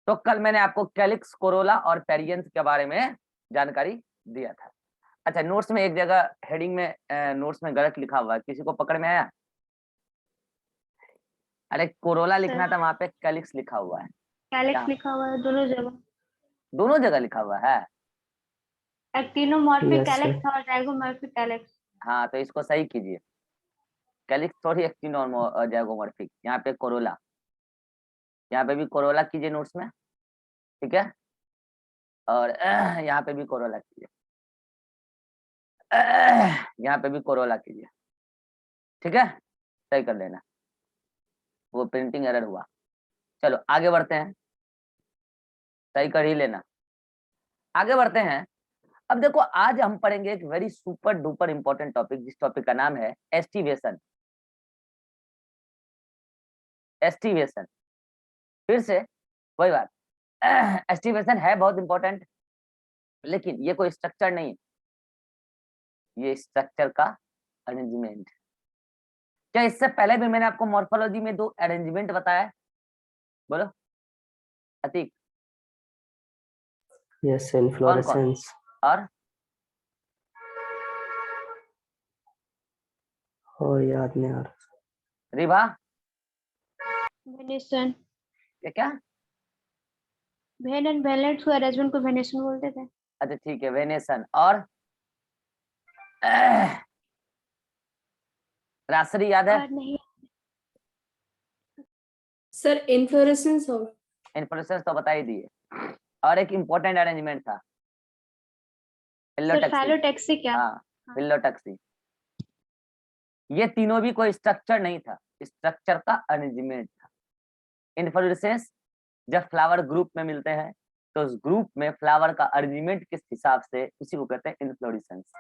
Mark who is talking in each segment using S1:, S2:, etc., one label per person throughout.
S1: तो कल मैंने आपको कैलिक्स, कोरोला और पेरियंथ के बारे में जानकारी दिया था। अच्छा, नोट्स में एक जगह हेडिंग में नोट्स में गलत लिखा हुआ है, किसी को पकड़ में आया? अरे कोरोला लिखना था, वहां पे कैलिक्स लिखा हुआ है।
S2: कैलिक्स लिखा हुआ है दोनों जगह।
S1: दोनों जगह लिखा हुआ है।
S2: Actinomorphic
S3: Yes,
S2: calyx
S3: sir.
S2: था और जैगोमॉर्फिक कैलिक्स।
S1: हाँ, तो इसको सही कीजिए। कैलिक्स थोड़ी जैगोमॉर्फिक। यहाँ पे कोरोला, यहाँ पे भी कोरोला कीजिए नोट्स में, ठीक है। और यहाँ पे भी कोरोला कीजिए, यहाँ पे भी कोरोला कीजिए, ठीक है। सही कर लेना, वो प्रिंटिंग एरर हुआ। चलो आगे बढ़ते हैं, सही कर ही लेना। आगे बढ़ते हैं। अब देखो, आज हम पढ़ेंगे एक very super duper important topic, जिस टॉपिक का नाम है एस्टिवेशन। एस्टिवेशन, फिर से वही बात, एस्टिवेशन है बहुत इंपॉर्टेंट, लेकिन ये कोई स्ट्रक्चर नहीं, ये स्ट्रक्चर का अरेंजमेंट। क्या इससे पहले भी मैंने आपको मॉर्फोलॉजी में 2 अरेंजमेंट बताया है? बोलो अतीक।
S3: Yes,
S1: कौन कौन?
S3: inflorescence.
S1: और
S3: और याद नहीं आ रहा।
S1: रिभा,
S2: वेनेशन।
S1: ये क्या?
S2: वेन एंड वेलेंट को अरेंजमेंट को वेनेशन बोलते थे।
S1: अच्छा ठीक है, वेनेशन। और रासरी याद है?
S2: और नहीं
S4: सर इन्फ्लोरेसेंस हो।
S1: इन्फ्लोरेसेंस तो बता ही दिए। और एक इम्पोर्टेंट अरेंजमेंट था,
S2: सर फैलोटैक्सी क्या?
S1: हाँ, फिलोटैक्सी। ये तीनों भी कोई स्ट्रक्चर नहीं था, स्ट्रक्चर का अरेंजमेंट था। इन्फ्लोरेसेंस जब फ्लावर ग्रुप में मिलते हैं तो उस ग्रुप में फ्लावर का अरेंजमेंट किस हिसाब से, उसी को कहते हैं इन्फ्लोरेसेंस।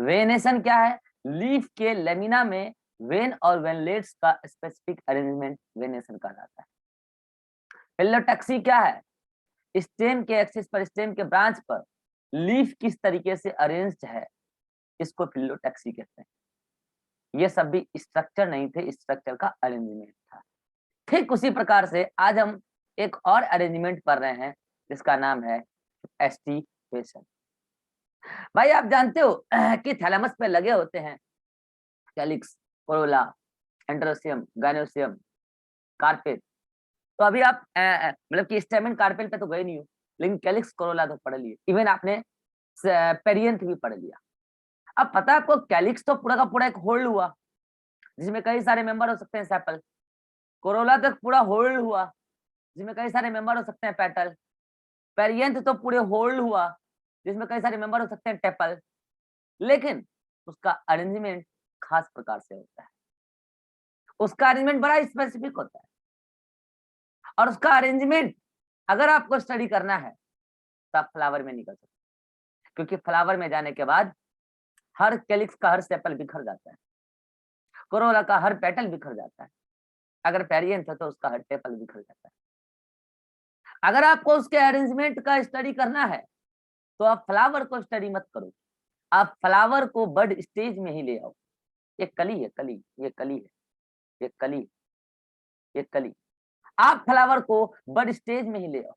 S1: वेनेशन क्या है? लीफ के लेमिना में वेन और वेनलेट्स का स्पेसिफिक अरेंजमेंट वेनेशन कहलाता है। फिलोटैक्सी क्या है? स्टेम के एक्सिस पर, स्टेम के ब्रांच पर लीफ किस तरीके से अरेंज्ड है, इसको फिलोटैक्सी कहते हैं। ये सब भी स्ट्रक्चर नहीं थे, स्ट्रक्चर का अरेंजमेंट था। ठीक उसी प्रकार से आज हम एक और अरेंजमेंट पढ़ रहे हैं, जिसका नाम है एस्टिवेशन। भाई आप जानते हो कि थैलेमस पे लगे होते हैं calyx, Corolla, androecium, gynoecium, carpel. तो अभी आप मतलब कि स्टेमन कार्पेल पे तो गए नहीं हो, लेकिन कैलिक्स, कोरोला तो पढ़ लिए। इवन आपने पेरियंथ भी पढ़ लिया। अब पता है आपको, कैलिक्स तो पूरा का पूरा एक होल्ड हुआ, जिसमें कई सारे मेंबर हो सकते हैं सेपल। कोरोला तक पूरा होल्ड हुआ, जिसमें कई सारे मेंबर हो सकते हैं पेटल। पेरियंथ तो पूरे होल्ड हुआ, जिसमें कई सारे मेंबर हो सकते हैं टेपल। लेकिन उसका अरेंजमेंट खास प्रकार से होता है, उसका अरेंजमेंट बड़ा स्पेसिफिक होता है। और उसका अरेंजमेंट अगर आपको स्टडी करना है तो आप फ्लावर में नहीं कर सकते, क्योंकि फ्लावर में जाने के बाद हर कैलिक्स का हर सेपल बिखर जाता है, कोरोला का हर पेटल बिखर जाता है। अगर पेरियंथ है तो उसका हर टेपल बिखर जाता है। अगर आपको उसके अरेंजमेंट का स्टडी करना है तो आप फ्लावर को स्टडी मत करो, आप फ्लावर को बर्ड स्टेज में ही ले आओ। ये कली है, कली, ये कली है, ये कली, ये कली। आप फ्लावर को बर्ड स्टेज में ही ले आओ,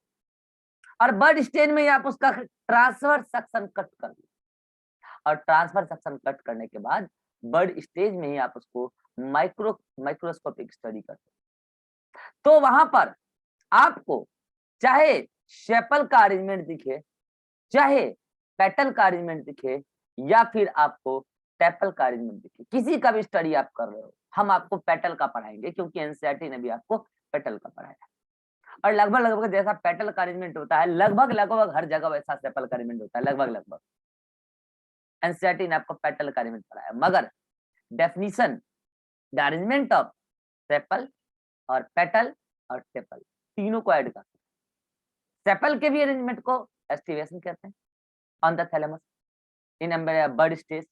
S1: और बर्ड स्टेज में ही आप उसका ट्रांसफर सेक्शन कट कर दो। और ट्रांसफर सेक्शन कट करने के बाद बर्ड स्टेज में ही आप उसको माइक्रोस्कोपिक स्टडी करते हो। तो वहां पर आपको चाहे शेपल का अरेंजमेंट दिखे, चाहे पेटल का अरेंजमेंट दिखे, या फिर आपको टेपल का अरेंजमेंट दिखे, किसी का भी स्टडी आप कर रहे हो, हम आपको पेटल का पढ़ाएंगे, क्योंकि एनसीईआरटी ने भी आपको पेटल का पढ़ाया। और लगभग लगभग जैसा पेटल का अरेंजमेंट होता है, लगभग लगभग हर जगह वैसा सेपल का अरेंजमेंट होता है, लगभग लगभग। एनसीईआरटी ने आपको पेटल का अरेंजमेंट पढ़ाया, मगर definition, the arrangement of sepal और पेटल और टेपल, तीनों को ऐड करते हैं। सेपल के भी अरेंजमेंट को एस्टिवेशन कहते हैं on the thalamus in bud stage.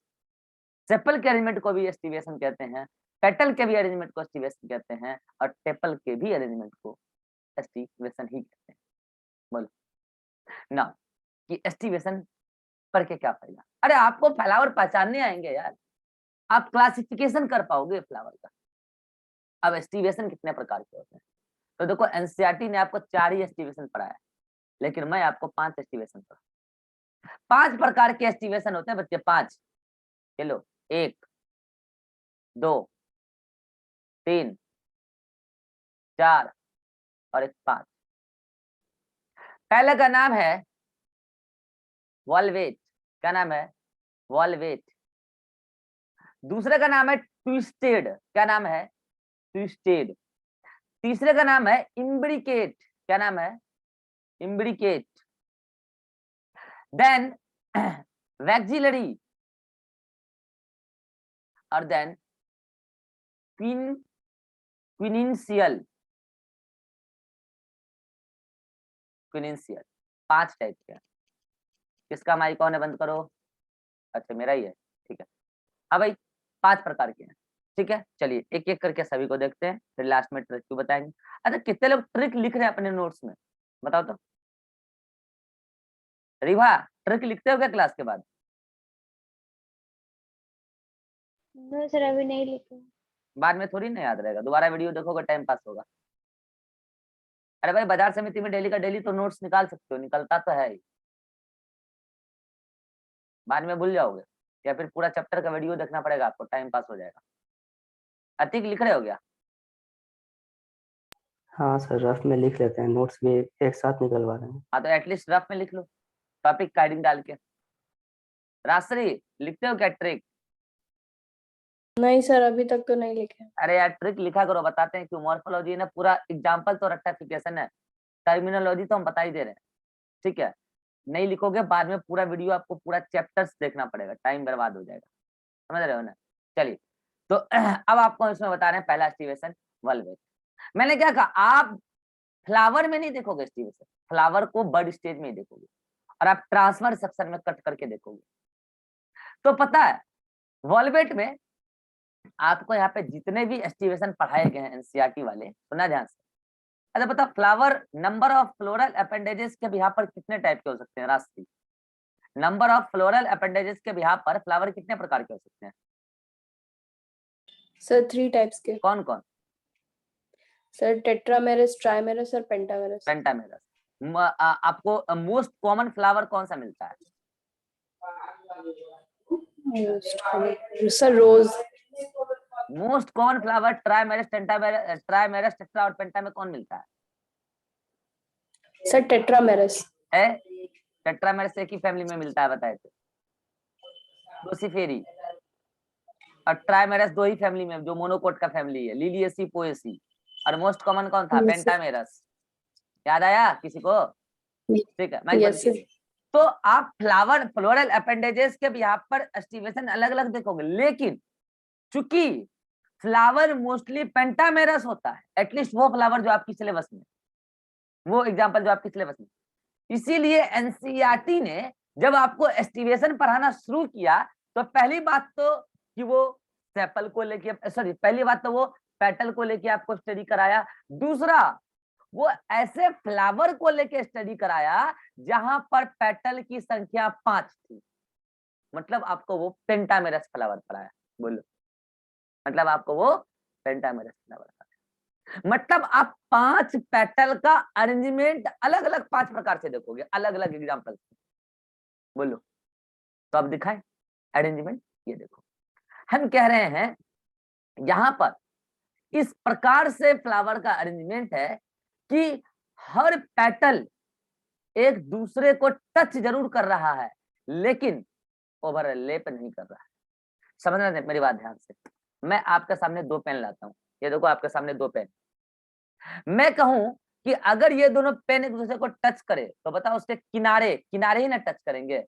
S1: Sepal के अरेंजमेंट को भी एस्टिवेशन कहते हैं, पेटल के भी अरेंजमेंट को एस्टिवेशन कहते हैं, और टेपल के भी अरेंजमेंट को एस्टिवेशन ही कहते हैं। बोलो ना कि एस्टिवेशन पर के क्या फायदा? अरे आपको फ्लावर पहचानने आएंगे यार, आप क्लासिफिकेशन कर पाओगे फ्लावर का। अब एस्टिवेशन कितने प्रकार के होते हैं? तो देखो एनसीईआरटी ने आपको 4 ही एस्टिमेशन पढ़ाया, लेकिन मैं आपको 5 एस्टिमेशन पढ़ा। 5 प्रकार के एस्टिमेशन होते हैं बच्चे, 5। चलो 1 2 3 4 और एक 5। पहले का नाम है वॉल वेट। क्या नाम है? Wall wait. दूसरे का नाम है ट्विस्टेड। क्या नाम है? ट्विस्टेड। तीसरे का नाम है इम्ब्रिकेट। क्या नाम है? इम्ब्रिकेट। देन वैक्सिलरी और देन क्विनिंशियल। क्विनिंशियल 5 टाइप के। किसका माइक ऑन है? बंद करो। अच्छा मेरा ही है, ठीक है। हाँ भाई 5 प्रकार के हैं, ठीक है। चलिए एक एक करके सभी को देखते हैं, फिर लास्ट में ट्रिक क्यों बताएंगे। अच्छा कितने लोग ट्रिक लिख रहे हैं अपने नोट्स में? बताओ तो। रिवा ट्रिक लिखते हो क्या क्लास के बाद?
S2: नो सर अभी नहीं लिखा।
S1: बाद में थोड़ी ना याद रहेगा, दोबारा वीडियो देखोगे टाइम पास होगा। अरे भाई बाजार समिति में डेली का डेली तो नोट्स निकाल सकते हो, निकलता तो है ही। बाद में भूल जाओगे या फिर पूरा चैप्टर का वीडियो देखना पड़ेगा आपको, टाइम पास हो जाएगा। अतिक लिख रहे हो क्या?
S3: हाँ सर, रफ में लिख लेते हैं, नोट्स भी एक साथ निकलवा रहे हैं।
S1: हाँ तो एटलीस्ट रफ में लिख लो, टॉपिक का हेडिंग डाल के। राजश्री लिखते हो क्या ट्रिक?
S4: नहीं सर, अभी तक तो नहीं लिखे।
S1: अरे यार ट्रिक लिखा करो, बताते हैं क्यों। मॉर्फोलॉजी ना पूरा एग्जाम्पल तो रेक्टिफिकेशन है, टर्मिनोलॉजी तो हम बता ही दे रहे हैं, ठीक है। नहीं लिखोगे बाद में पूरा वीडियो आपको पूरा चैप्टर्स देखना पड़ेगा, टाइम बर्बाद हो जाएगा, समझ रहे हो ना। चलिए तो अब आपको इसमें बता रहे हैं पहला एस्टिमेशन वल्वेट। मैंने क्या कहा, आप फ्लावर में नहीं देखोगे एस्टिमेशन, फ्लावर को बर्ड स्टेज में ही देखोगे और आप ट्रांसफर सेक्शन में कट करके देखोगे। तो पता है वॉल्वेट में आपको यहाँ पे जितने भी एस्टिमेशन पढ़ाए गए हैं एनसीईआरटी वाले, सुना ध्यान से। अच्छा बता, flower number of floral appendages के बिहाफ पर कितने टाइप के हो सकते हैं? राशि नंबर ऑफ फ्लोरल अपेंडेजेस के बिहाफ पर फ्लावर कितने प्रकार के हो सकते हैं?
S4: सर 3 टाइप्स के।
S1: कौन कौन?
S4: सर टेट्रामेरस, ट्राइमेरस और पेंटामेरस।
S1: पेंटामेरस। आपको मोस्ट कॉमन फ्लावर कौन सा मिलता है?
S4: Sir rose.
S1: Most common flower trimerous, trimerous, tetra और पेंटा में कौन मिलता है?
S4: सर टेट्रामेरस
S1: है टेट्रामेरस एक ही फैमिली में मिलता है, बताए थे रोसिफेरी। और ट्राइमेरस 2 ही फैमिली में, जो मोनोकोट का फैमिली है, लिलिएसी, पोएसी। और मोस्ट कॉमन कौन था? पेंटामेरस। याद आया किसी को? ठीक है, मैं
S4: यस सर।
S1: तो आप फ्लावर फ्लोरल अपेंडेजेस के बिहाफ पर एस्टिमेशन अलग अलग देखोगे, लेकिन चूंकि फ्लावर मोस्टली पेंटामेरस होता है, एटलीस्ट वो फ्लावर जो आपकी सिलेबस में, वो एग्जांपल जो आपकी सिलेबस में, इसीलिए एनसीईआरटी ने जब आपको एस्टिमेशन पढ़ाना शुरू किया तो पहली बात तो कि वो सेपल को लेके, सॉरी पहली बात तो वो पेटल को लेके आपको स्टडी कराया। दूसरा वो ऐसे फ्लावर को लेके स्टडी कराया जहां पर पेटल की संख्या 5 थी, मतलब आपको वो पेंटामेरस फ्लावर पढ़ाया। बोलो, मतलब आपको वो पेंटामेरस फ्लावर पढ़ाया, मतलब आप 5 पेटल का अरेंजमेंट अलग अलग 5 प्रकार से देखोगे, अलग अलग एग्जाम्पल। बोलो, तो अब दिखाएं अरेंजमेंट। ये देखो, हम कह रहे हैं यहां पर इस प्रकार से फ्लावर का अरेंजमेंट है कि हर पेटल एक दूसरे को टच जरूर कर रहा है लेकिन ओवरलैप नहीं कर रहा है। समझना मेरी बात ध्यान से। मैं आपके सामने 2 पेन लाता हूं, ये देखो आपके सामने 2 पेन। मैं कहूं कि अगर ये दोनों पेन एक दूसरे को टच करे तो बताओ उसके किनारे किनारे ही ना टच करेंगे।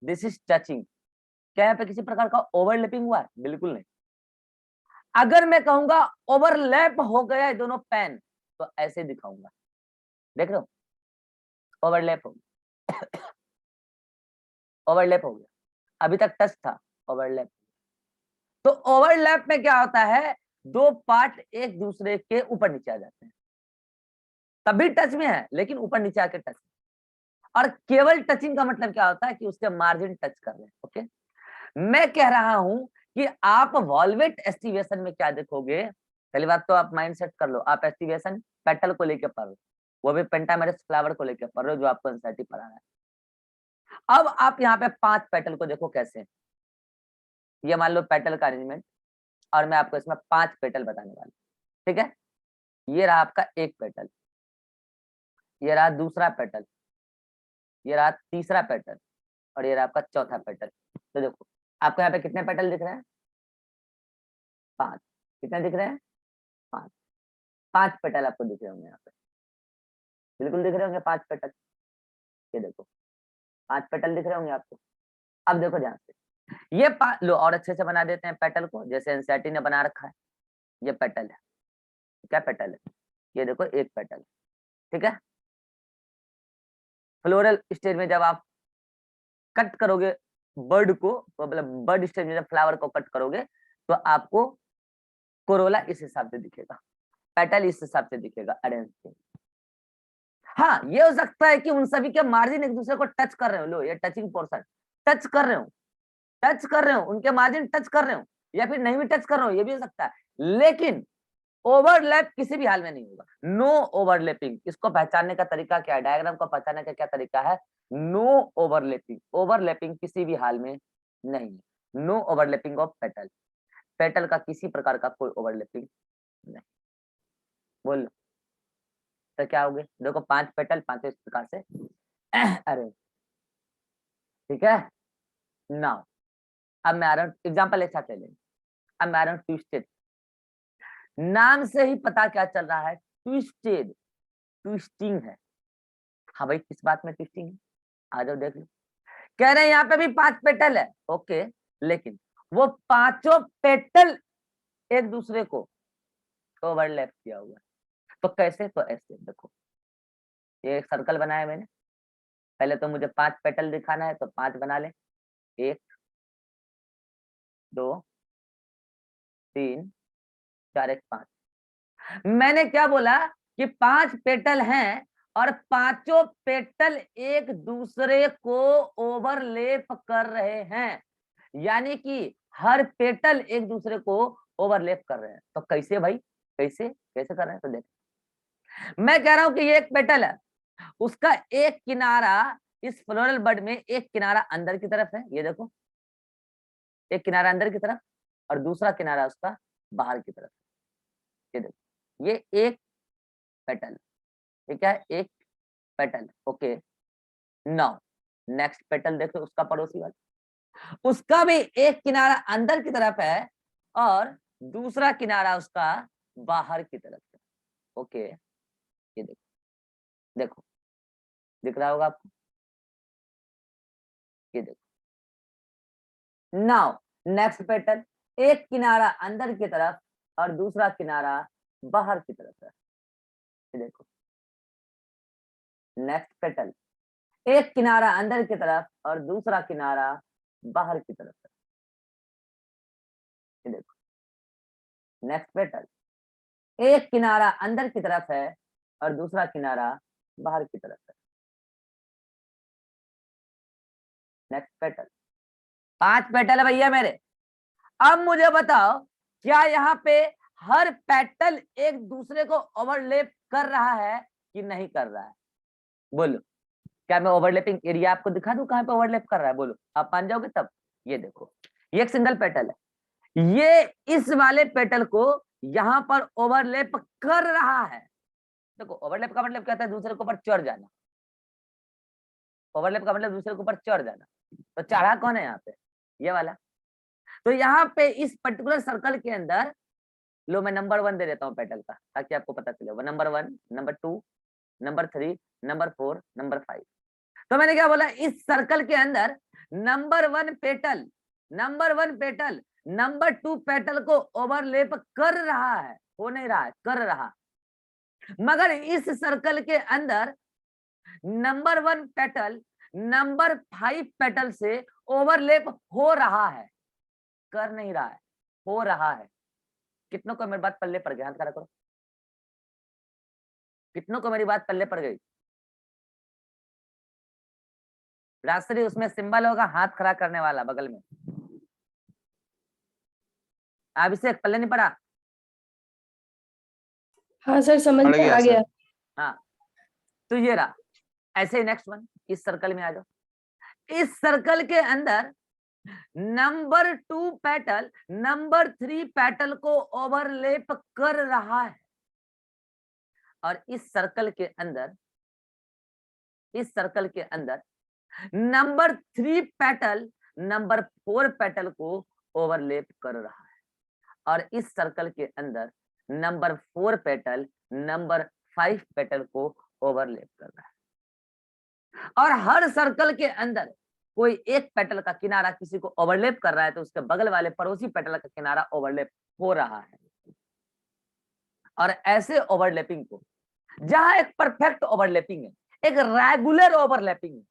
S1: This is touching. क्या यहाँ पे किसी प्रकार का ओवरलैपिंग हुआ है? बिल्कुल नहीं। अगर मैं कहूंगा ओवरलैप हो गया दोनों पेन, तो ऐसे दिखाऊंगा, देख रहे हो, ओवरलैप हो गया। ओवरलैप हो गया, अभी तक टच था, ओवरलैप। तो ओवरलैप में क्या होता है, 2 पार्ट एक दूसरे के ऊपर नीचे आ जाते हैं, तभी टच में है लेकिन ऊपर नीचे आके टच। और केवल टचिंग का मतलब क्या होता है कि उसके मार्जिन टच कर रहे हैं। ओके, मैं कह रहा हूं कि आप वॉल्वेट एस्टिमेशन में क्या देखोगे, पहली बात तो आप माइंड सेट कर लो, आप एक्टिवेशन पेटल को लेके पढ़ रहे हो, वो भी पेंटामेरस फ्लावर को लेके पढ़ रहे हो जो आपको एनसीईआरटी पढ़ा रहा है। अब आप यहाँ पे 5 पेटल को देखो कैसे, ये मान लो पेटल का अरेंजमेंट, और मैं आपको इसमें 5 पेटल बताने वाला हूं, ठीक है। ये रहा आपका एक पेटल, ये रहा दूसरा पेटल, ये रहा तीसरा पेटल, और ये रहा आपका चौथा पेटल। तो देखो आपको यहाँ पे कितने पेटल दिख रहे हैं? 5। कितने दिख रहे हैं? 5। 5 पेटल आपको दिख रहे होंगे यहाँ पे, बिल्कुल दिख रहे होंगे 5 पेटल। ये देखो 5 पेटल दिख रहे होंगे आपको। अब देखो ध्यान से, ये लो और अच्छे से बना देते हैं पेटल को, जैसे एनसीईआरटी ने बना रखा है। ये पेटल है, क्या पेटल है? ये देखो एक पेटल, ठीक है। फ्लोरल स्टेज में जब आप कट करोगे बर्ड को, मतलब बर्ड स्टेज में जब फ्लावर को कट करोगे तो आपको कोरोला इस हिसाब से दिखेगा, पेटल इस हिसाब से दिखेगा अरेंज। हाँ, ये हो सकता है कि उन सभी के मार्जिन एक दूसरे को टच कर रहे हो, लो ये टचिंग पोर्शन टच कर रहे हो, टच कर रहे हो, उनके मार्जिन टच कर रहे हो, या फिर नहीं भी टच कर रहे हो, ये भी हो सकता है। लेकिन ओवरलैप किसी भी हाल में नहीं होगा, नो ओवरलैपिंग। इसको पहचानने का तरीका क्या है, डायग्राम को पहचानने का क्या तरीका है? नो ओवरलैपिंग, ओवरलैपिंग किसी भी हाल में नहीं है। No overlapping of petal, petal का किसी प्रकार का कोई ओवरलैपिंग नहीं। बोलो तो क्या हो गए? देखो 5 पेटल, 5 इस प्रकार से अरे ठीक है। नाउ अब मैं आ रहा हूँ, एग्जाम्पल एक साथ ले लेंगे। अब मैं आ रहा हूँ ट्विस्टेड, नाम से ही पता क्या चल रहा है, ट्विस्टेड, ट्विस्टिंग है। हाँ भाई किस बात में ट्विस्टिंग है? आ जाओ देख लो। कह रहे हैं यहाँ पे भी 5 पेटल है, ओके, लेकिन वो पांचों पेटल एक दूसरे को ओवरलैप किया हुआ है। तो कैसे? तो ऐसे देखो, ये एक सर्कल बनाया मैंने, पहले तो मुझे 5 पेटल दिखाना है तो 5 बना ले, 1 2 3 4 1 5। मैंने क्या बोला कि 5 पेटल हैं और पांचों पेटल एक दूसरे को ओवरलेप कर रहे हैं, यानी कि हर पेटल एक दूसरे को ओवरलेप कर रहे हैं। तो कैसे भाई, कैसे कैसे कर रहे हैं? तो देख, मैं कह रहा हूं कि ये एक पेटल है, उसका एक किनारा इस फ्लोरल बड में, एक किनारा अंदर की तरफ है, ये देखो एक किनारा अंदर की तरफ और दूसरा किनारा उसका बाहर की तरफ, ये देखो ये एक पेटल, ये क्या है? एक petal, okay. Now next petal देखो, उसका पड़ोसी वाला, उसका भी एक किनारा अंदर की तरफ है और दूसरा किनारा उसका बाहर की तरफ है, ओके। ये देखो, देखो दिख रहा होगा आपको, ये देखो। नाउ नेक्स्ट पेटल, एक किनारा अंदर की तरफ और दूसरा किनारा बाहर की तरफ है, ये देखो। नेक्स्ट पेटल, एक किनारा अंदर की तरफ और दूसरा किनारा बाहर की तरफ है, ये देखो। नेक्स्ट पेटल, एक किनारा अंदर की तरफ है और दूसरा किनारा बाहर की तरफ है। नेक्स्ट पेटल, 5 पेटल है भैया मेरे। अब मुझे बताओ, क्या यहाँ पे हर पेटल एक दूसरे को ओवरलैप कर रहा है कि नहीं कर रहा है? बोलो, क्या मैं ओवरलैपिंग एरिया आपको दिखा दूं कहां पे ओवरलैप कर रहा है? बोलो, आप मान जाओगे तब। ये देखो, ये एक सिंगल पेटल है, ये इस वाले पेटल को यहाँ पर ओवरलैप कर रहा है। देखो ओवरलैप का मतलब क्या होता है? दूसरे के ऊपर चढ़ जाना। ओवरलैप का मतलब दूसरे के ऊपर चढ़ जाना। तो चढ़ा कौन है यहाँ पे? ये वाला। तो यहाँ पे इस पर्टिकुलर सर्कल के अंदर, लो मैं नंबर 1 दे देता हूँ पेटल का ताकि आपको पता चले। वो number 1, number 2, number 3, number 4, number 5। तो मैंने क्या बोला, इस सर्कल के अंदर number 1 petal, number 1 petal number 2 petal को ओवरलैप कर रहा है, हो नहीं रहा है, कर रहा। मगर इस सर्कल के अंदर नंबर 1 पेटल नंबर 5 पेटल से ओवरलैप हो रहा है, कर नहीं रहा है, हो रहा है। कितनों को मेरी बात पल्ले पड़ गई? हाथ खड़ा करो। कितनों को मेरी बात पल्ले पड़ गई? राजश्री, उसमें सिंबल होगा हाथ खड़ा करने वाला बगल में। अभिषेक, पल्ले नहीं पड़ा?
S4: हाँ सर समझ
S5: पड़
S4: में
S5: गया
S4: आ
S5: सर।
S4: गया।
S1: हाँ, तो ये रहा। ऐसे नेक्स्ट वन, इस सर्कल में आ जाओ। इस सर्कल के अंदर नंबर 2 पेटल नंबर 3 पेटल को ओवरलैप कर रहा है, और इस सर्कल के अंदर नंबर 3 पेटल नंबर 4 पेटल को ओवरलैप कर रहा है, और इस सर्कल के अंदर नंबर 4 पेटल नंबर 5 पेटल को ओवरलैप कर रहा है। और हर सर्कल के अंदर कोई एक पेटल का किनारा किसी को ओवरलैप कर रहा है, तो उसके बगल वाले पड़ोसी पेटल का किनारा ओवरलैप हो रहा है। और ऐसे ओवरलैपिंग को, जहां एक परफेक्ट ओवरलैपिंग है, एक रेगुलर ओवरलैपिंग है,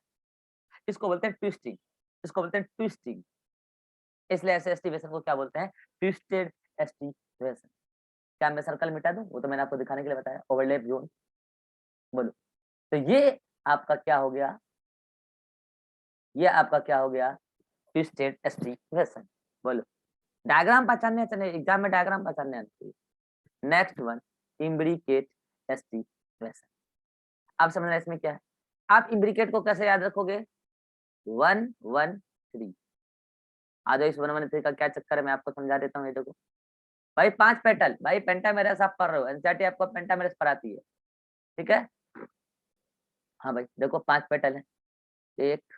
S1: इसको बोलते हैं ट्विस्टिंग, इसको बोलते हैं ट्विस्टिंग। इसलिए ऐसे एस्टिवेशन को क्या बोलते हैं? Twisted aestivation. क्या मैं सर्कल मिटा दूं? वो तो मैंने आपको दिखाने के लिए बताया, ओवरलैप जोन। बोलो, तो ये आपका क्या हो गया? ये आपका क्या हो गया? Twisted aestivation. बोलो, डायग्राम पहचानने चाहिए, एग्जाम में डायग्राम पहचानने आना चाहिए। Next one, imbricate aestivation. आप समझना इसमें क्या है? आप इम्ब्रिकेट को कैसे याद रखोगे? 1 1 3। आज इस 1 1 3 का क्या चक्कर है, मैं आपको समझा देता हूँ। ये देखो भाई, 5 पेटल, भाई पेंटामेरस आप पढ़ रहे हो, एनसीईआरटी आपको पेंटामेरस पढ़ाती है, ठीक है? हाँ भाई देखो, 5 पेटल है, 1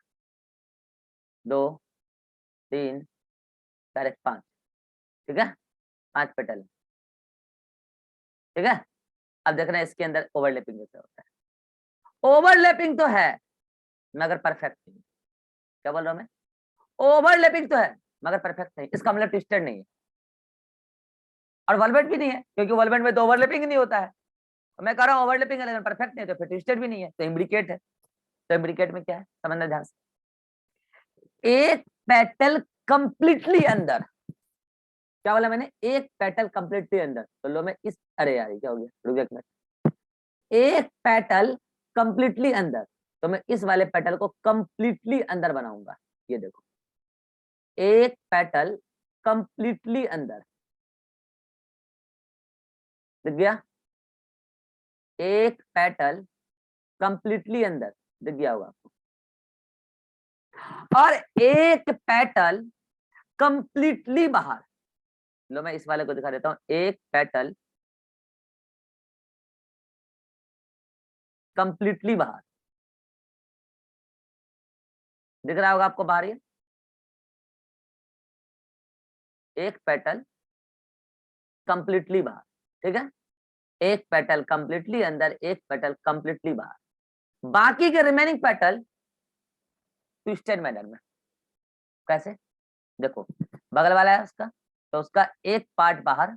S1: 2 3 4 5, ठीक है? 5 पेटल है, ठीक है? अब देखना इसके अंदर ओवरलैपिंग कैसे होता है। ओवरलैपिंग तो है मगर परफेक्ट नहीं। क्या बोल रहा हूं मैं? ओवरलैपिंग तो है मगर परफेक्ट नहीं, इसका मतलब ट्विस्टेड नहीं है, और वॉल्वेट भी नहीं है, क्योंकि वॉल्वेट में तो ओवरलैपिंग नहीं होता है। मैं कह रहा हूँ ओवरलैपिंग है लेकिन परफेक्ट नहीं है, तो फिर ट्विस्टेड भी नहीं है, तो इम्ब्रिकेट है। तो इम्ब्रिकेट में क्या है, समझना ध्यान से। एक पेटल कंप्लीटली अंदर, क्या बोला मैंने? एक पेटल कंप्लीटली अंदर। तो लो मैं इस, अरे यार क्या हो गया, रुक जा एक मिनट। एक पेटल कंप्लीटली अंदर, तो मैं इस वाले पेटल को कंप्लीटली अंदर बनाऊंगा। ये देखो, एक पेटल कंप्लीटली अंदर, दिख गया? एक पेटल कंप्लीटली अंदर, दिख गया होगा आपको। और एक पेटल कंप्लीटली बाहर। लो मैं इस वाले को दिखा देता हूं, एक पेटल कंप्लीटली बाहर, दिख रहा होगा आपको बाहर? ये एक पेटल कंप्लीटली बाहर, ठीक है? एक पेटल कंप्लीटली अंदर, एक पेटल कंप्लीटली बाहर। बाकी के रिमेनिंग पेटल ट्विस्टेड मैनर में। कैसे? देखो, बगल वाला है उसका, तो उसका एक पार्ट बाहर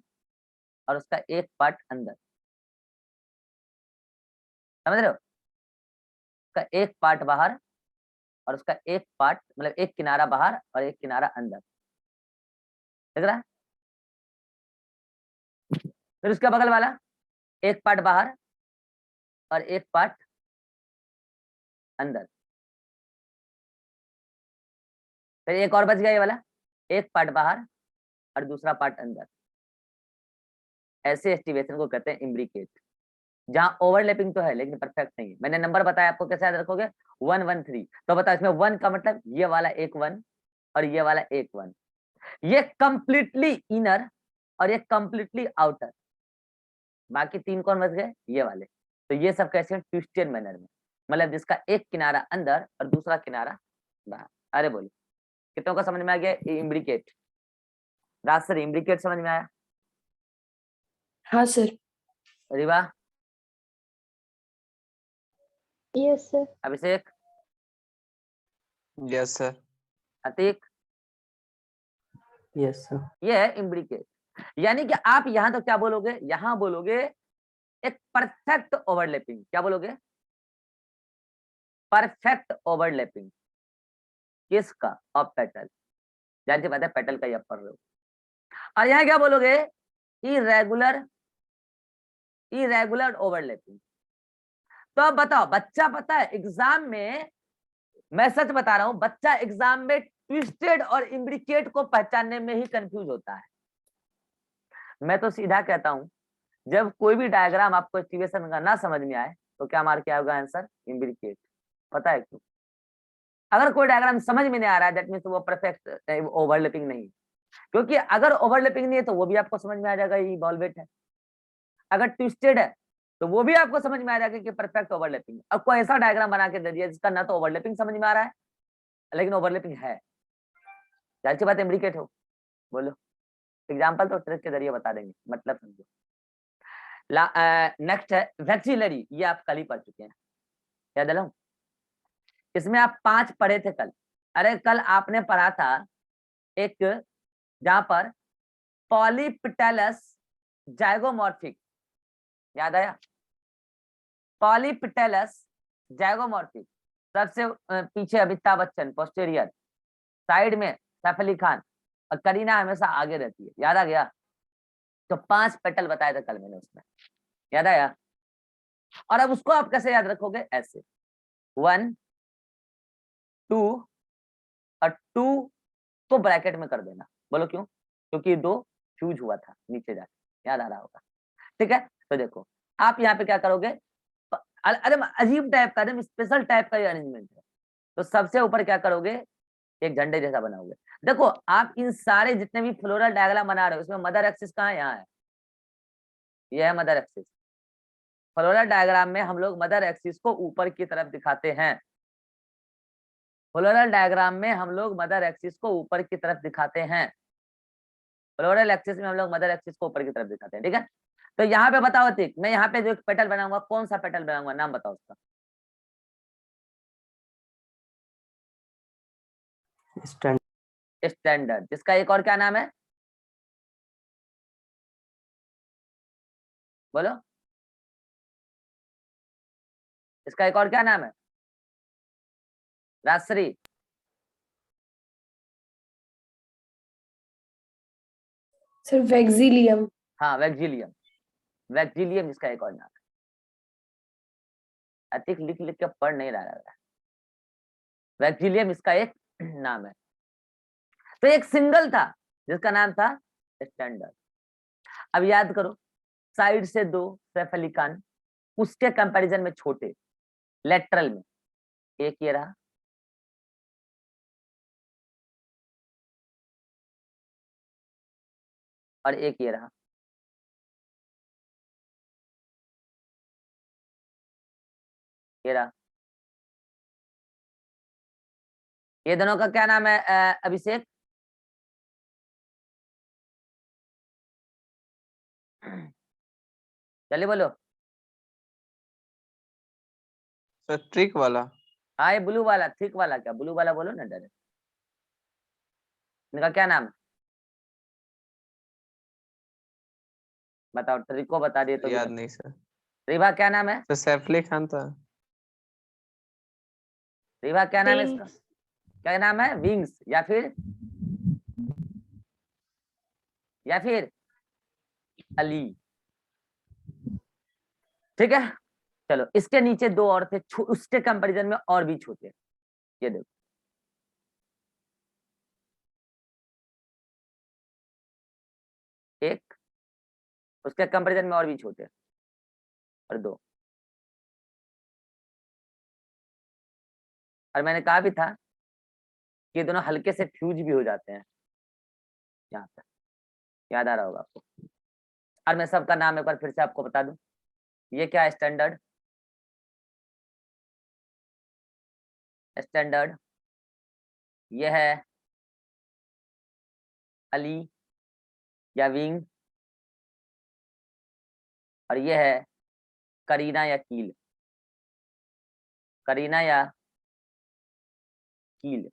S1: और उसका एक पार्ट अंदर, समझ रहे हो? उसका एक पार्ट बाहर और उसका एक पार्ट, मतलब एक किनारा बाहर और एक किनारा अंदर, दिख रहा है? फिर उसका बगल वाला एक पार्ट बाहर और एक पार्ट अंदर, फिर एक और बच गया ये वाला, एक पार्ट बाहर और दूसरा पार्ट अंदर। ऐसे एस्टिवेशन को कहते हैं इम्ब्रिकेट, जहां ओवरलैपिंग तो है लेकिन परफेक्ट नहीं है। मैंने नंबर बताया आपको, कैसे याद रखोगे? 1 1 3। तो बताओ इसमें 1 का मतलब ये वाला एक 1 और ये वाला एक 1, ये कंप्लीटली इनर और ये कंप्लीटली आउटर। बाकी 3 कौन बच गए? ये वाले। तो ये सब कैसे? ट्विस्टेड मैनर में, मतलब जिसका एक किनारा अंदर और दूसरा किनारा बाहर। अरे बोलो, कितनों का समझ में आ गया? इम्ब्रिकेट। राज सर, इम्ब्रिकेट समझ में आया?
S4: हाँ sir.
S1: Riva,
S2: yes sir.
S1: Abhishek,
S5: yes sir.
S1: Atiq,
S3: yes sir.
S1: ये है इम्ब्रिकेट। यानी कि आप यहां तो क्या बोलोगे? यहां बोलोगे एक परफेक्ट ओवरलैपिंग। क्या बोलोगे? परफेक्ट ओवरलैपिंग किसका? Of petal. जानते पता है पेटल का ये पढ़ रहे हो। और यहाँ क्या बोलोगे? Irregular, irregular overlapping. तो अब बताओ, बच्चा पता है एग्जाम में, मैं सच बता रहा हूं, बच्चा एग्जाम में ट्विस्टेड और इम्ब्रिकेट को पहचानने में ही कंफ्यूज होता है। मैं तो सीधा कहता हूं, जब कोई भी डायग्राम आपको एक्टिवेशन का ना समझ में आए तो क्या मार के आएगा आंसर? इम्ब्रिकेट। पता है क्यों? अगर कोई डायग्राम समझ में नहीं आ रहा है दैट मीन्स वो परफेक्ट ओवरलैपिंग नहीं है, क्योंकि अगर ओवरलैपिंग नहीं है तो वो भी आपको समझ में आ जाएगा ये बॉलवेट है। अगर ट्विस्टेड है तो वो भी आपको समझ में आ जाएगा कि परफेक्ट ओवरलैपिंग। अब कोई ऐसा डायग्राम बना के दे दिया जिसका ना तो ओवरलैपिंग समझ में आ रहा है लेकिन ओवरलैपिंग है, जाहिर सी बात इम्ब्रिकेट हो। बोलो एग्जाम्पल तो ट्रिक के जरिए बता देंगे, मतलब समझो। नेक्स्ट है वैक्सिलरी, ये आप कल ही पढ़ चुके हैं, याद दिलाऊं? इसमें आप 5 पढ़े थे कल। अरे कल आपने पढ़ा था एक जहां पर पॉलीपिटेलस जाइगोमॉर्फिक, याद आया? पॉलीपिटेलस जाइगोमॉर्फिक, सबसे पीछे अमिताभ बच्चन पोस्टेरियर, साइड में सैफ अली खान और करीना हमेशा आगे रहती है, याद आ गया? तो 5 पेटल बताए थे कल मैंने उसमें, याद आया? और अब उसको आप कैसे याद रखोगे? ऐसे 1 2 और 2 को ब्रैकेट में कर देना। बोलो क्यों? क्योंकि 2 फ्यूज हुआ था नीचे जाके, याद आ रहा होगा। ठीक है, तो देखो आप यहाँ पे क्या करोगे, अरे अजीब टाइप का, स्पेशल टाइप का ये अरेंजमेंट है। तो सबसे ऊपर क्या करोगे, एक झंडे जैसा बनाओगे। देखो आप इन सारे जितने भी फ्लोरल डायग्राम बना रहे हो उसमें मदर एक्सिस कहाँ है? यहाँ है, यह है मदर एक्सिस। फ्लोरल डायग्राम में हम लोग मदर एक्सिस को ऊपर की तरफ दिखाते हैं। फ्लोरल डायग्राम में हम लोग मदर एक्सिस को ऊपर की तरफ दिखाते हैं। फ्लोरल एक्सिस में हम लोग मदर एक्सिस को ऊपर की तरफ दिखाते हैं। ठीक है, तो यहाँ पे बताओ ठीक, मैं यहाँ पे जो एक पेटल बनाऊंगा, कौन सा पेटल बनाऊंगा, नाम बताओ उसका। स्टैंडर्ड, जिसका एक और क्या नाम है? बोलो, इसका एक और क्या नाम है? राजश्री?
S4: सर वैक्सीलियम।
S1: हाँ वैक्सीलियम, वैक्सीलियम इसका एक और नाम है। अतिक लिख लिख के पढ़ नहीं रहा है, वैक्सीलियम इसका एक नाम है। तो एक सिंगल था जिसका नाम था स्टैंडर्ड। अब याद करो, साइड से 2 सैफ अली खान, उसके कंपैरिजन में छोटे, लेटरल में एक ये रहा, और एक ये रहा, ये रहा। ये दोनों का क्या नाम है अभिषेक? चलिए बोलो।
S5: सर ट्रिक वाला।
S1: हाँ ये ब्लू वाला, थिक वाला, क्या ब्लू वाला बोलो ना डायरेक्ट। इनका क्या नाम है बताओ, ट्रिक को बता दिए तो भी
S5: याद
S1: बता।
S5: नहीं सर।
S1: रिभा क्या नाम है?
S5: सर सैफ अली खान था।
S1: रिभा क्या नाम है इसका?
S2: Wings.
S1: क्या नाम है? विंग्स, या फिर अली। ठीक है, चलो इसके नीचे 2 और थे, उसके कंपैरिजन में और भी छोटे। ये देखो, एक, उसके कंपैरिजन में और भी छोटे, और 2। और मैंने कहा भी था कि ये दोनों हल्के से फ्यूज भी हो जाते हैं, यहाँ पर याद आ रहा होगा आपको। और मैं सबका नाम एक बार फिर से आपको बता दूं, ये क्या है? स्टैंडर्ड, स्टैंडर्ड ये है अली या विंग, और ये है करीना या कील, करीना या कील।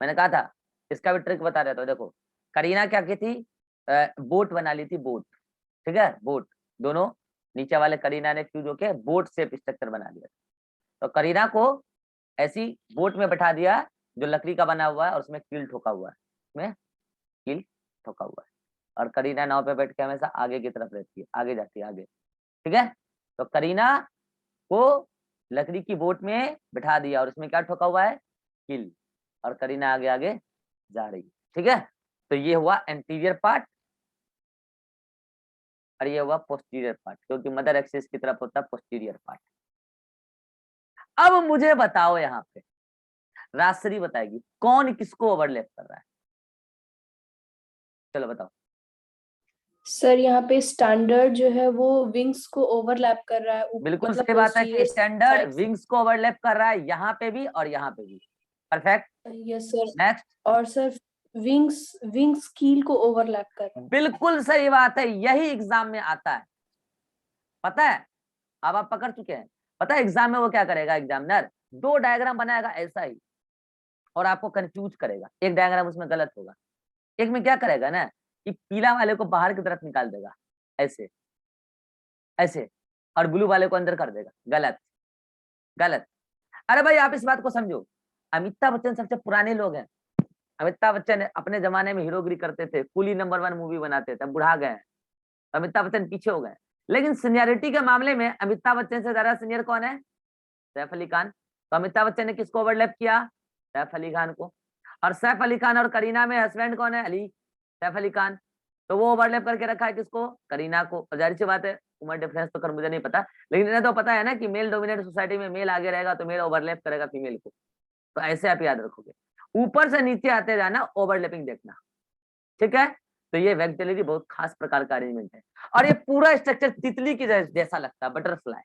S1: मैंने कहा था इसका भी ट्रिक बता देता हूँ। देखो करीना क्या की थी, बोट बना ली थी, बोट। ठीक है, बोट, दोनों नीचे वाले करीना ने फ्यूज होके बोट शेप स्ट्रक्चर बना लिया। तो करीना को ऐसी बोट में बैठा दिया जो लकड़ी का बना हुआ है और उसमें कील ठोका हुआ है, उसमें कील ठोका हुआ है, और करीना नाव पे बैठ के हमेशा आगे की तरफ रहती है, आगे जाती है आगे। ठीक है, तो करीना को लकड़ी की बोट में बिठा दिया और उसमें क्या ठोका हुआ है? कील, और करीना आगे आगे जा रही है। ठीक है, तो ये हुआ एंटीरियर पार्ट, और ये हुआ पोस्टीरियर पार्ट, क्योंकि मदर एक्सिस की तरफ होता है पोस्टीरियर पार्ट। अब मुझे बताओ यहाँ पे राजश्री बताएगी कौन किसको ओवरलैप कर रहा है। चलो बताओ।
S4: सर यहाँ पे स्टैंडर्ड जो है वो विंग्स को ओवरलैप कर रहा है,
S1: बिल्कुल
S4: मतलब
S1: सही बात है कि
S4: posterior
S1: स्टैंडर्ड
S4: side से।
S1: विंग्स को ओवरलैप कर रहा है, यहाँ पे भी और यहाँ पे भी। परफेक्ट।
S4: Yes sir.
S1: नेक्स्ट।
S4: और सर विंग्स कील को ओवरलैप कर रहा है।
S1: बिल्कुल सही बात है, यही एग्जाम में आता है, पता है। अब आप पकड़ चुके हैं। पता है एग्जाम में वो क्या करेगा, एग्जामिनर दो डायग्राम बनाएगा ऐसा ही और आपको कंफ्यूज करेगा। एक डायग्राम उसमें गलत होगा, एक में क्या करेगा ना कि पीला वाले को बाहर की तरफ निकाल देगा ऐसे ऐसे, और ब्लू वाले को अंदर कर देगा। गलत गलत। अरे भाई आप इस बात को समझो, अमिताभ बच्चन सबसे पुराने लोग हैं। अमिताभ बच्चन अपने जमाने में हीरोगिरी करते थे, कूली नंबर 1 मूवी बनाते थे, बुढ़ा गए हैं, अमिताभ बच्चन पीछे हो गए। लेकिन सीनियरिटी के मामले में अमिताभ बच्चन से ज्यादा सीनियर कौन है, सैफ अली खान। तो अमिताभ बच्चन ने किसको ओवरलैप किया, सैफ अली खान को। और सैफ अली खान और करीना में हस्बैंड कौन है, अली सैफ अली खान। तो वो ओवरलैप करके रखा है किसको, करीना को। और जाहिर सी बात है उम्र डिफरेंस तो कर मुझे नहीं पता, लेकिन इन्हें तो पता है ना कि मेल डोमिनेटेड सोसाइटी में मेल आगे रहेगा तो मेल ओवरलैप करेगा फीमेल को। तो ऐसे आप याद रखोगे, ऊपर से नीचे आते जाना, ओवरलैपिंग देखना, ठीक है। तो ये वैक्टेलरी बहुत खास प्रकार का अरेंजमेंट है, और ये पूरा स्ट्रक्चर तितली की जैसा लगता है, बटरफ्लाई।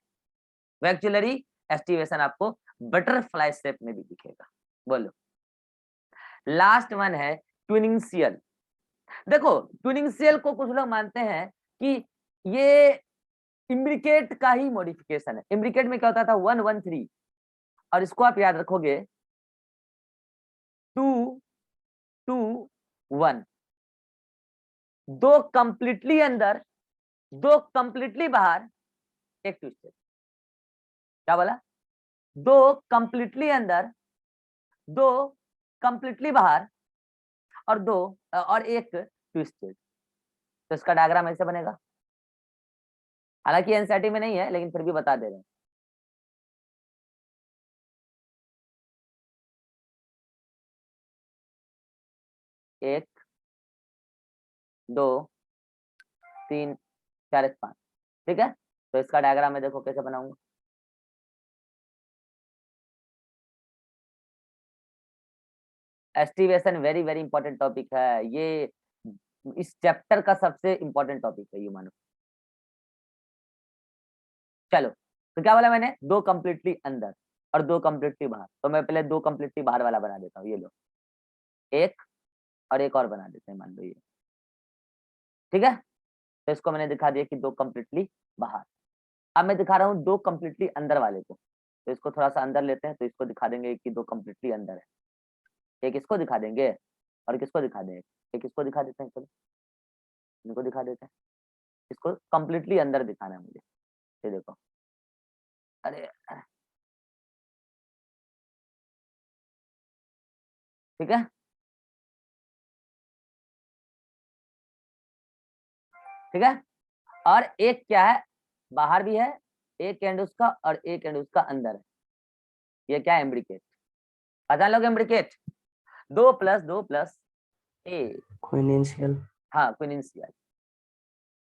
S1: वैक्टेलरी एस्टिवेशन आपको बटरफ्लाई शेप में भी दिखेगा। बोलो। लास्ट वन है ट्विनिंग सीयल। देखो ट्विनिंग सीयल को कुछ लोग मानते हैं कि ये इम्ब्रिकेट का ही मॉडिफिकेशन है। इम्ब्रिकेट में क्या होता था 1 1 3, और इसको आप याद रखोगे 2 2 1। दो कंप्लीटली अंदर, दो कंप्लीटली बाहर, एक ट्विस्टेड। क्या बोला, दो कंप्लीटली अंदर, दो कंप्लीटली बाहर, और दो और एक ट्विस्टेड। तो इसका डायग्राम ऐसे बनेगा। हालांकि एनसीईआरटी में नहीं है लेकिन फिर भी बता दे रहे हैं। एक, दो, तीन, चार, पांच, ठीक है। तो इसका डायग्राम मैं देखो कैसे बनाऊंगा। Aestivation very very important topic है, ये इस चैप्टर का सबसे इंपॉर्टेंट टॉपिक है, ये मानो। चलो तो क्या बोला मैंने, दो कंप्लीटली अंदर और दो कंप्लीटली बाहर। तो मैं पहले दो कंप्लीटली बाहर वाला बना देता हूँ, ये लो। एक और एक और बना देते हैं, मान लो ये, ठीक है। तो इसको मैंने दिखा दिया कि दो कंप्लीटली बाहर। अब मैं दिखा रहा हूँ दो कंप्लीटली अंदर वाले को। तो इसको थोड़ा सा अंदर लेते हैं, तो इसको दिखा देंगे कि दो कंप्लीटली अंदर है। एक इसको दिखा देंगे और किसको दिखा देंगे, एक इसको दिखा देते हैं। चलो इनको दिखा देते हैं, इसको कंप्लीटली अंदर दिखाना है मुझे। ये देखो, अरे ठीक है, ठीक है। और एक क्या है, बाहर भी है, एक एंड उसका और एक एंड उसका अंदर है। ये क्या है, इम्ब्रिकेट। पता लोग इम्ब्रिकेट, 2 + 2 + ए,
S3: क्विनेंशियल।
S1: हाँ क्विनेंशियल।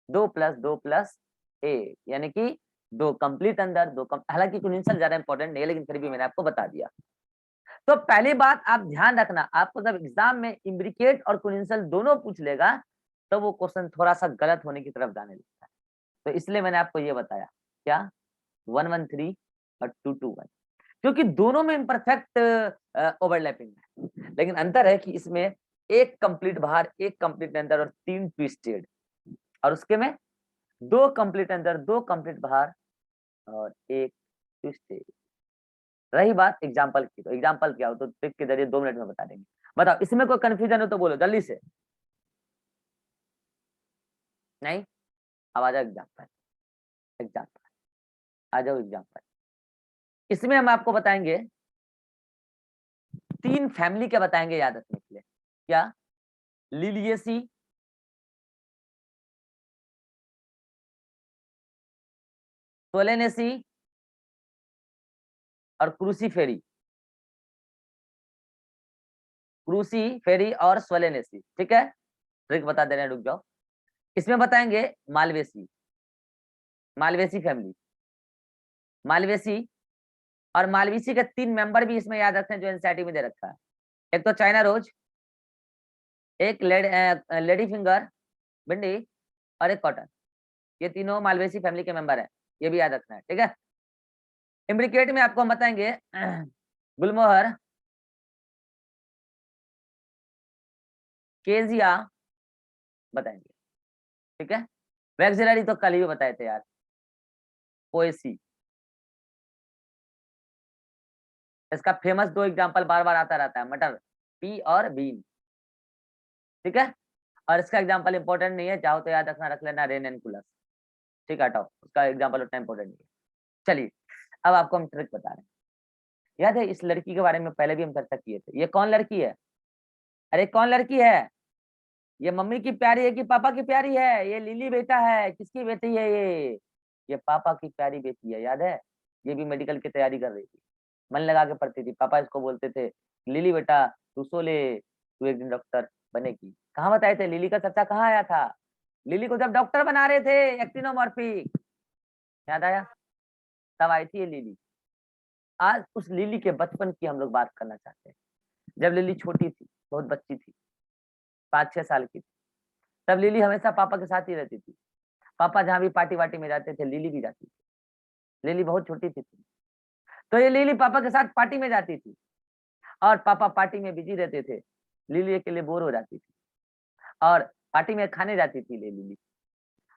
S1: 2 + 2 + ए, यानी कि दो कंप्लीट अंदर, दो हालांकि क्विनेंशियल ज्यादा इंपॉर्टेंट नहीं है, लेकिन फिर भी मैंने आपको बता दिया। तो पहली बात आप ध्यान रखना, आपको जब एग्जाम में इम्ब्रिकेट और क्विनेंशियल दोनों पूछ लेगा तो वो क्वेश्चन थोड़ा सा गलत होने की तरफ जाने लगता है। तो इसलिए मैंने आपको ये बताया, क्या 1 1 3 और 2 2 1, क्योंकि दोनों में इम्परफेक्ट ओवरलैपिंग है। लेकिन अंतर है कि इसमें एक कंप्लीट बाहर, एक कंप्लीट अंदर और 3 ट्विस्टेड, और उसके में दो कंप्लीट अंदर, दो कंप्लीट बाहर और एक ट्विस्टेड। रही बात एग्जाम्पल की, तो एग्जाम्पल क्या हो तो ट्रिक के जरिए 2 मिनट में बता देंगे। बताओ इसमें कोई कंफ्यूजन हो तो बोलो जल्दी से। नहीं, अब आ जाओ एग्जाम्पल, एग्जाम्पल आ जाओ एग्जाम्पल। इसमें हम आपको बताएंगे 3 फैमिली के बताएंगे याद रखने के लिए। क्या, लिलियेसी, सोलेनेसी और क्रूसीफेरी। क्रूसीफेरी और सोलेनेसी, ठीक है। ट्रिक बता दे रहे हैं, रुक जाओ। इसमें बताएंगे मालवेसी, मालवेसी फैमिली, मालवेसी और मालवेसी के 3 मेंबर भी इसमें याद रखते हैं जो एनसीईआरटी में दे रखा है। एक तो चाइना रोज, एक लेडी फिंगर भिंडी और एक कॉटन। ये तीनों मालवेसी फैमिली के मेंबर है, ये भी याद रखना है, ठीक है। इम्ब्रिकेट में आपको हम बताएंगे गुलमोहर, केजिया बताएंगे, ठीक है। वैक्सिलरी तो कल ही बताए थे यार, पोएसी। इसका फेमस 2 एग्जांपल बार बार आता रहता है, मटर, पी और बीन, ठीक है। और इसका एग्जांपल इंपॉर्टेंट नहीं है, चाहो तो याद रखना, रख लेना रेन एंड कूलर, ठीक है, हटाओ, उसका एग्जांपल उतना इंपॉर्टेंट नहीं है। चलिए अब आपको हम ट्रिक बता रहे हैं। याद है इस लड़की के बारे में पहले भी हम चर्चा किए थे। ये कौन लड़की है? अरे कौन लड़की है? ये मम्मी की प्यारी है कि पापा की प्यारी है? ये लिली बेटा है, किसकी बेटी है ये पापा की प्यारी बेटी है, याद है। ये भी मेडिकल की तैयारी कर रही थी, मन लगा के पढ़ती थी। पापा इसको बोलते थे लिली बेटा तू सो ले, तू एक दिन डॉक्टर बनेगी। कहाँ बताए थे? लिली का चर्चा कहाँ आया था? लिली को जब डॉक्टर बना रहे थे एक्टिनोमॉर्फिक, याद आया, तब आई थी ये लिली। आज उस लिली के बचपन की हम लोग बात करना चाहते हैं। जब लिली छोटी थी, बहुत बच्ची थी, 5-6 साल की थी, तब लिली हमेशा पापा के साथ ही रहती थी। पापा जहाँ भी पार्टी वार्टी में जाते थे लिली भी जाती थी। लिली बहुत छोटी थी, तो ये लिली पापा के साथ पार्टी में जाती थी और पापा पार्टी में बिजी रहते थे। लिली के लिए बोर हो जाती थी और पार्टी में खाने जाती थी लिली।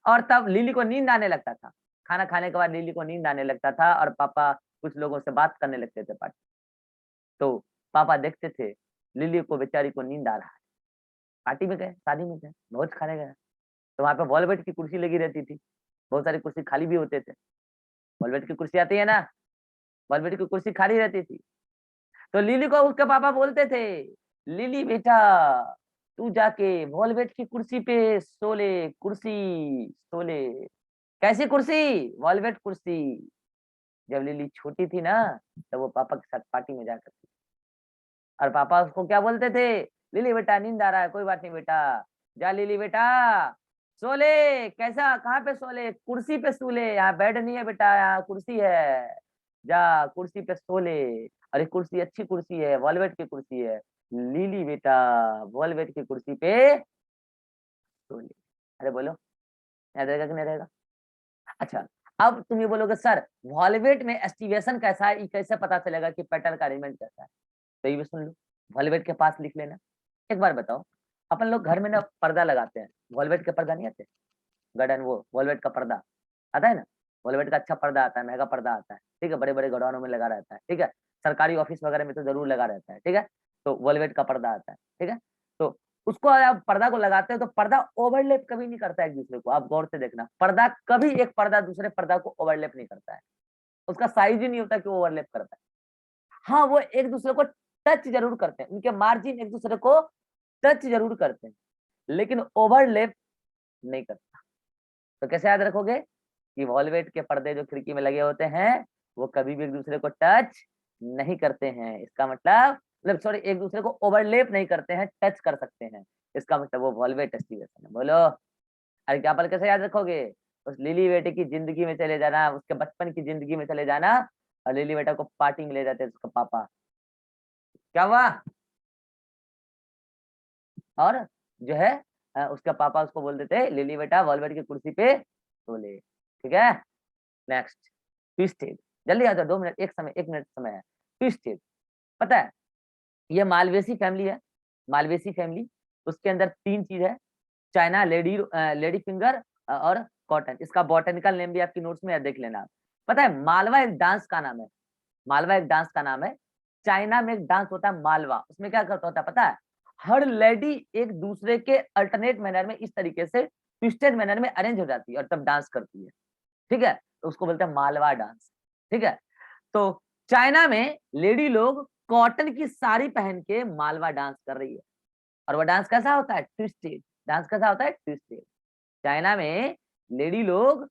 S1: और तब लिली को नींद आने लगता था, खाना खाने के बाद लिली को नींद आने लगता था और पापा कुछ लोगों से बात करने लगते थे पार्टी। तो पापा देखते थे लिली को, बेचारी को नींद आ रहा है। पार्टी में गए, शादी में गए, भोज खाने गए, तो वहां पे वॉलवेट की कुर्सी लगी रहती थी, बहुत सारी कुर्सी खाली भी होते थे। वॉलवेट की कुर्सी आती है ना, वॉलवेट की कुर्सी खाली रहती थी। तो लिली को उसके पापा बोलते थे लिली बेटा तू जाके वॉलवेट की कुर्सी पे सो ले, कुर्सी सो ले। कैसी कुर्सी? वॉलवेट कुर्सी। जब लिली छोटी थी ना, तब वो पापा के साथ पार्टी में जा करती थी और पापा उसको क्या बोलते थे? लिली बेटा नींद आ रहा है, कोई बात नहीं बेटा, जा लिली बेटा सो ले। कैसा, कहाँ पे सो ले? कुर्सी पे सो ले, यहाँ बेड नहीं है बेटा, यहाँ कुर्सी है, जा कुर्सी पे सो ले। अरे कुर्सी अच्छी कुर्सी है, वॉलवेट की कुर्सी है, लिली बेटा वॉलवेट की कुर्सी पे सो ले। अरे बोलो, याद रहेगा कि नहीं रहेगा? अच्छा, अब तुम ये बोलोगे सर वॉलवेट में एस्टिवेशन कैसा है, ये कैसे पता चलेगा कि पेटल का अरेंजमेंट कैसा है? तो ये भी सुन लो, वॉलवेट के पास लिख लेना। एक बार बताओ, अपन लोग घर में ना पर्दा लगाते हैं, वॉलवेट के पर्दा नहीं आते? गार्डन वो वॉलवेट का पर्दा आता है ना, वॉलवेट का अच्छा पर्दा आता है, महंगा पर्दा आता है, ठीक है, बड़े बड़े गोडाउनों में लगा रहता है, ठीक है, सरकारी ऑफिस वगैरह में तो जरूर लगा रहता है, ठीक है। तो वॉलवेट का पर्दा आता है, ठीक है। तो उसको आप पर्दा को लगाते हैं तो पर्दा ओवरलैप कभी नहीं करता है एक दूसरे को। आप गौर से देखना, पर्दा कभी एक पर्दा दूसरे पर्दा को ओवरलैप नहीं करता है, उसका साइज ही नहीं होता कि वो ओवरलैप करता है। हाँ, वो एक दूसरे को टच जरूर करते हैं, उनके मार्जिन एक दूसरे को टच जरूर करते हैं, लेकिन ओवरलैप नहीं करता। तो कैसे याद रखोगे कि वॉलवेट के पर्दे जो खिड़की में लगे होते हैं वो कभी भी एक दूसरे को टच नहीं करते हैं। इसका मतलब सॉरी, एक दूसरे को ओवरलैप नहीं करते हैं, टच कर सकते हैं, इसका मतलब वो वॉलवेट एस्टिवेशन है। बोलो, अरे क्या पल कैसे याद रखोगे? उस लिली बेटे की जिंदगी में चले जाना, उसके बचपन की जिंदगी में चले जाना और लिली बेटा को पार्टी में ले जाते उसका पापा। क्या हुआ? और जो है उसका पापा उसको बोल देते लिली बेटा वॉलवेट की कुर्सी पे सो ले, ठीक है। नेक्स्ट, ट्विस्टेड, जल्दी आ जाओ, 2 मिनट, 1 मिनट समय है। ट्विस्टेड, पता है ये मालवेसी फैमिली है, मालवेसी फैमिली, उसके अंदर 3 चीज है, चाइना, लेडी फिंगर और कॉटन। इसका बॉटनिकल नेम भी आपकी नोट्स में देख लेना। पता है मालवा एक डांस का नाम है, मालवा एक डांस का नाम है। चाइना में एक डांस होता है मालवा, उसमें क्या करता होता है पता है? हर लेडी एक दूसरे के अल्टरनेट मैनर में इस तरीके से ट्विस्टेड मैनर में अरेंज हो जाती है और तब डांस करती है, ठीक है। तो उसको बोलते हैं मालवा डांस, ठीक है। तो चाइना में लेडी लोग कॉटन की साड़ी पहन के मालवा डांस कर रही है और वो डांस कैसा होता है? Twisted dance. कैसा होता है? ट्विस्टेड। चाइना में लेडी लोग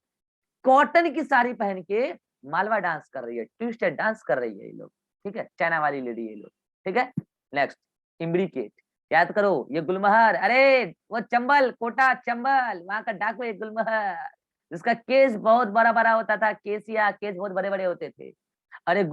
S1: कॉटन की साड़ी पहन के मालवा डांस कर रही है, ट्विस्टेड डांस कर रही है ये लोग, ठीक है, चाइना वाली लेडी ये लोग, ठीक है। नेक्स्ट, इम्ब्रिकेट, याद करो ये गुलमहर, अरे वो चंबल, कोटा चंबल, वहां का डाकू है गुलमहर, जिसका केस बहुत बड़ा बड़ा होता था, केस या केस बहुत बड़े बड़े होते थे। और एक